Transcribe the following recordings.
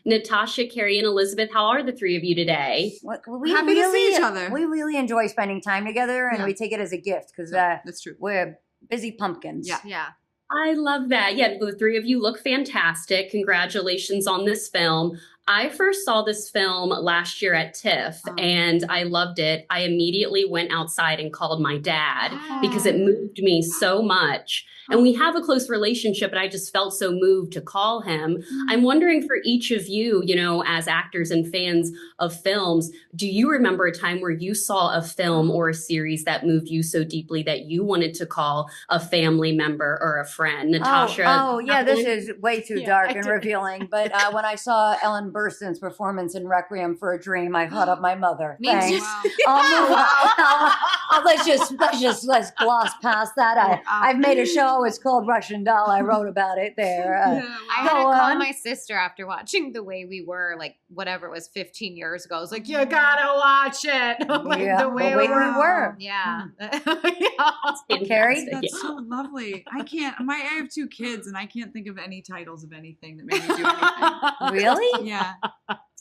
Natasha, Carrie, and Elizabeth, how are the three of you today? We Happy to see each other. We really enjoy spending time together, and we take it as a gift because that's true. We're busy pumpkins. Yeah. I love that. Yeah, the three of you look fantastic. Congratulations on this film. I first saw this film last year at TIFF and I loved it. I immediately went outside and called my dad because it moved me so much. And we have a close relationship, and I just felt so moved to call him. I'm wondering for each of you, you know, as actors and fans of films, do you remember a time where you saw a film or a series that moved you so deeply that you wanted to call a family member or a friend? Natasha? Oh yeah, this is way too dark and revealing. But when I saw Ellen Burstyn's performance in Requiem for a Dream, I thought of my mother. Me Thanks. Wow. Let's gloss past that. I've made a show. It's called Russian Doll. I wrote about it there. I had to call my sister after watching The Way We Were, like whatever it was 15 years ago. I was like, you gotta watch it. Like, The Way We Were. Yeah. Carrie? That's so lovely. I have two kids, and I can't think of any titles of anything that made me do anything. Really? Yeah.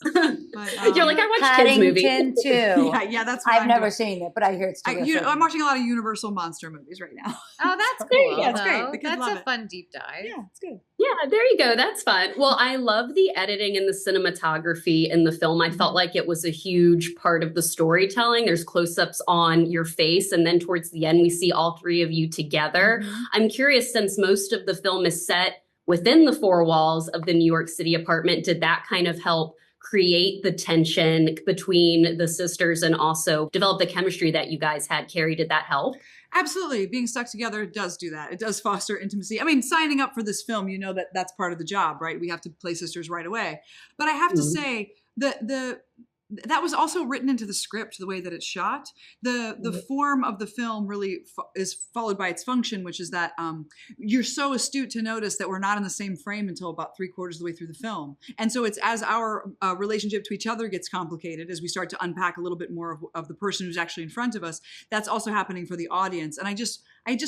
But, you're like, I watch Paddington kids movies. too. Yeah, that's what I've I'm never doing. seen it, but I hear it's terrific. I'm watching a lot of Universal monster movies right now. Oh, that's cool. Yeah, it's great. though. The kids That's love a it. fun deep dive. Yeah, it's good. Yeah, there you go. That's fun. Well, I love the editing and the cinematography in the film. I felt like it was a huge part of the storytelling. There's close-ups on your face, and then towards the end, we see all three of you together. I'm curious, since most of the film is set within the four walls of the New York City apartment, did that kind of help create the tension between the sisters and also develop the chemistry that you guys had? Carrie, did that help? Absolutely. Being stuck together does do that. It does foster intimacy. I mean, signing up for this film, you know that that's part of the job, right? We have to play sisters right away. But I have to say that was also written into the script, the way that it's shot. The form of the film really is followed by its function, which is that you're so astute to notice that we're not in the same frame until about 3/4 of the way through the film. And so it's as our relationship to each other gets complicated, as we start to unpack a little bit more of the person who's actually in front of us, that's also happening for the audience. And I just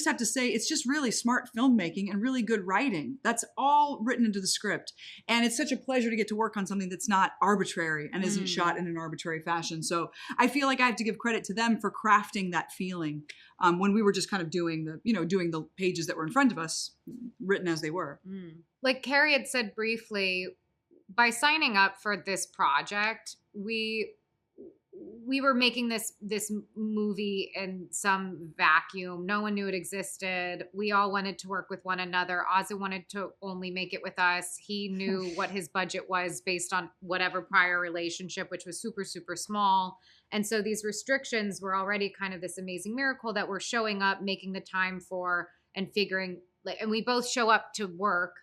have to say, it's just really smart filmmaking and really good writing. That's all written into the script. And it's such a pleasure to get to work on something that's not arbitrary and isn't shot in an arbitrary fashion. So I feel like I have to give credit to them for crafting that feeling when we were just kind of doing the pages that were in front of us, written as they were. Like Carrie had said briefly, by signing up for this project, we were making this movie in some vacuum. No one knew it existed. We all wanted to work with one another. Ozzy wanted to only make it with us. He knew what his budget was based on whatever prior relationship, which was super, super small. And so these restrictions were already kind of this amazing miracle that we're showing up, making the time for, and figuring, and we both show up to work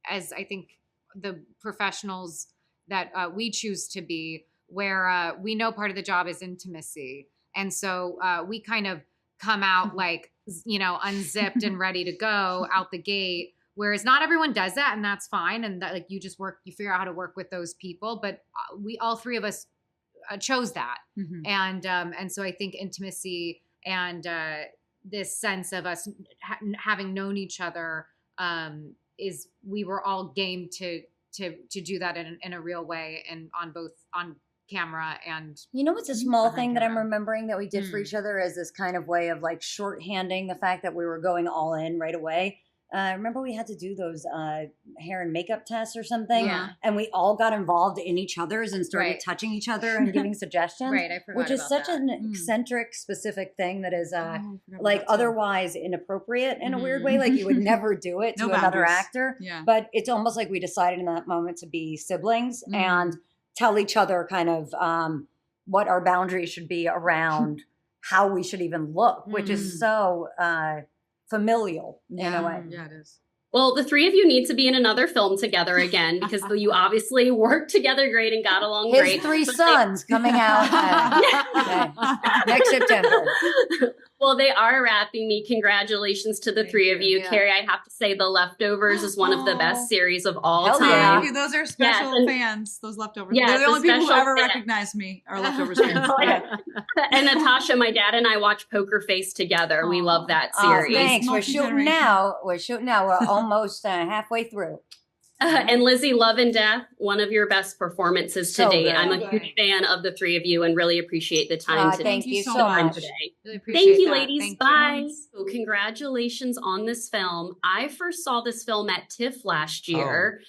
as I think the professionals that we choose to be, where we know part of the job is intimacy. And so we kind of come out like, unzipped and ready to go out the gate, whereas not everyone does that, and that's fine. And that, like, you figure out how to work with those people. But we, all three of us, chose that. And so I think intimacy and this sense of us having known each other is, we were all game to do that in a real way, and on camera and it's a small thing that I'm remembering that we did for each other as this kind of way of like shorthanding the fact that we were going all in right away. Remember we had to do those hair and makeup tests or something, and we all got involved in each other's and started touching each other and giving suggestions, I forgot which is about such that. an eccentric, specific thing that is like otherwise inappropriate in a weird way. Like you would never do it to another actor, but it's almost like we decided in that moment to be siblings and tell each other kind of what our boundaries should be around how we should even look, which is so familial in a way. Yeah, it is. Well, the three of you need to be in another film together again because you obviously worked together great and got along great. His three sons coming out next September. Well, they are wrapping me. Congratulations to the three of you. Carrie, I have to say The Leftovers is one of the best series of all time. Thank you. Those are special fans, those Leftovers. They're the only people who ever recognize me are Leftovers fans. And Natasha, my dad and I watch Poker Face together. We love that series. Thanks. We're shooting now. We're almost halfway through. And Lizzie, Love and Death, one of your best performances to So date. good. I'm a huge fan of the three of you and really appreciate the time today. Thank you so much. Today. Really appreciate Thank you, that. ladies. Thank Bye. you. So congratulations on this film. I first saw this film at TIFF last year.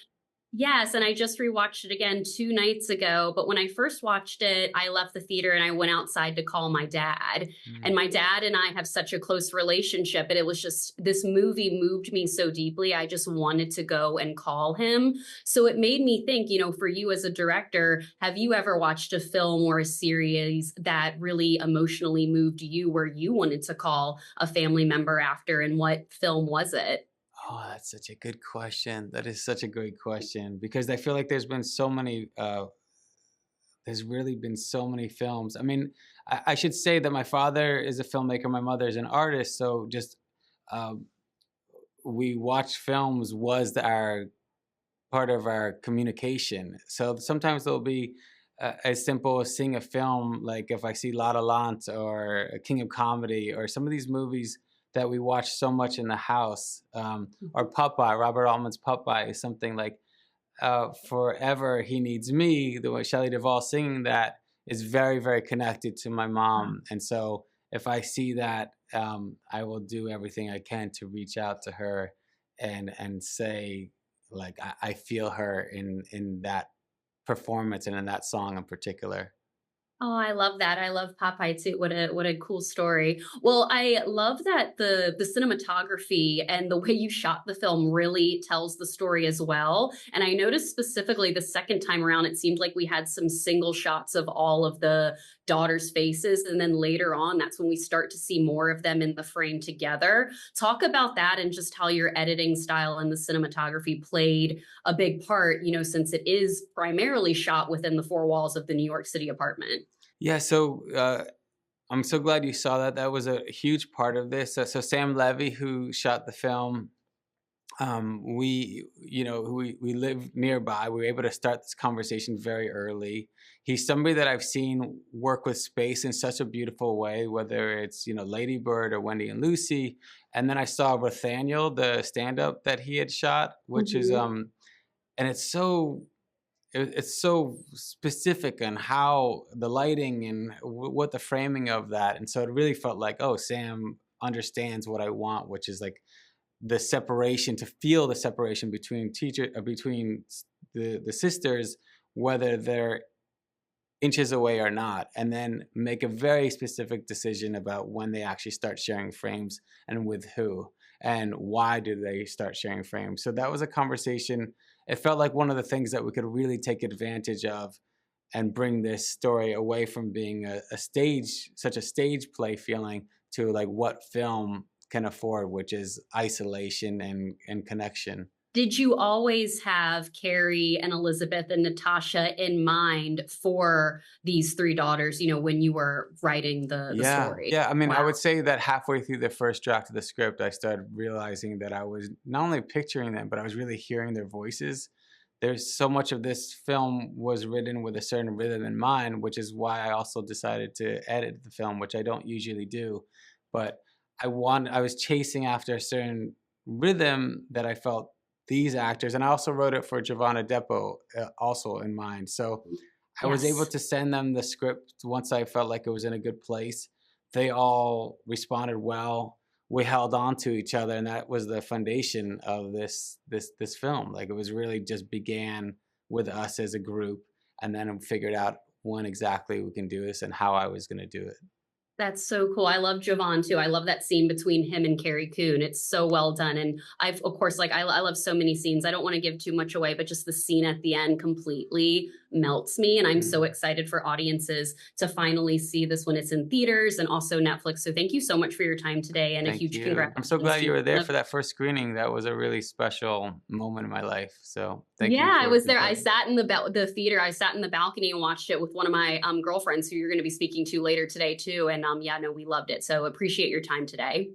Yes, and I just rewatched it again 2 nights ago. But when I first watched it, I left the theater and I went outside to call my dad. And my dad and I have such a close relationship. And it was just, this movie moved me so deeply. I just wanted to go and call him. So it made me think, you know, for you as a director, have you ever watched a film or a series that really emotionally moved you where you wanted to call a family member after? And what film was it? Oh, that's such a good question. That is such a great question because I feel like there's been so many, there's really been so many films. I mean, I should say that my father is a filmmaker, my mother is an artist. So just we watch films was our part of our communication. So sometimes there'll be as simple as seeing a film, like if I see La La Land or King of Comedy or some of these movies that we watch so much in the house, or Popeye, Robert Altman's Popeye is something like Forever He Needs Me, the way Shelley Duvall singing that is very, very connected to my mom. And so if I see that, I will do everything I can to reach out to her and say, like, I feel her in that performance and in that song in particular. Oh, I love that. I love Popeye too. What a cool story. Well, I love that the cinematography and the way you shot the film really tells the story as well. And I noticed specifically the second time around, it seemed like we had some single shots of all of the daughters' faces. And then later on, that's when we start to see more of them in the frame together. Talk about that and just how your editing style and the cinematography played a big part, you know, since it is primarily shot within the 4 walls of the New York City apartment. Yeah, so I'm so glad you saw that. That was a huge part of this. So Sam Levy, who shot the film, we live nearby. We were able to start this conversation very early. He's somebody that I've seen work with space in such a beautiful way, whether it's, you know, Lady Bird or Wendy and Lucy. And then I saw Nathaniel, the stand-up that he had shot, which is and it's so specific on how the lighting and what the framing of that. And so it really felt like, oh, Sam understands what I want, which is like the separation, to feel the separation between between the sisters, whether they're inches away or not, and then make a very specific decision about when they actually start sharing frames and with who and why do they start sharing frames. So that was a conversation. It felt like one of the things that we could really take advantage of and bring this story away from being such a stage play feeling to like what film can afford, which is isolation and connection. Did you always have Carrie and Elizabeth and Natasha in mind for these 3 daughters, you know, when you were writing the story? Yeah, I mean, Wow. I would say that halfway through the first draft of the script, I started realizing that I was not only picturing them, but I was really hearing their voices. There's so much of this film was written with a certain rhythm in mind, which is why I also decided to edit the film, which I don't usually do. But I was chasing after a certain rhythm that I felt these actors, and I also wrote it for Giovanna Depo also in mind. So I was able to send them the script once I felt like it was in a good place. They all responded well. We held on to each other, and that was the foundation of this film. Like, it was really just began with us as a group, and then figured out when exactly we can do this and how I was going to do it. That's so cool. I love Jovan too. I love that scene between him and Carrie Coon. It's so well done. And I've, of course, like I love so many scenes. I don't want to give too much away, but just the scene at the end completely melts me. And I'm so excited for audiences to finally see this when it's in theaters and also Netflix. So thank you so much for your time today. And Thank a huge you. congratulations. I'm so glad you were there Love- for that first screening. That was a really special moment in my life. So thank you. Yeah, I was there. I inviting. sat in the theater. I sat in the balcony and watched it with one of my girlfriends who you're going to be speaking to later today too. And yeah, no, we loved it. So appreciate your time today.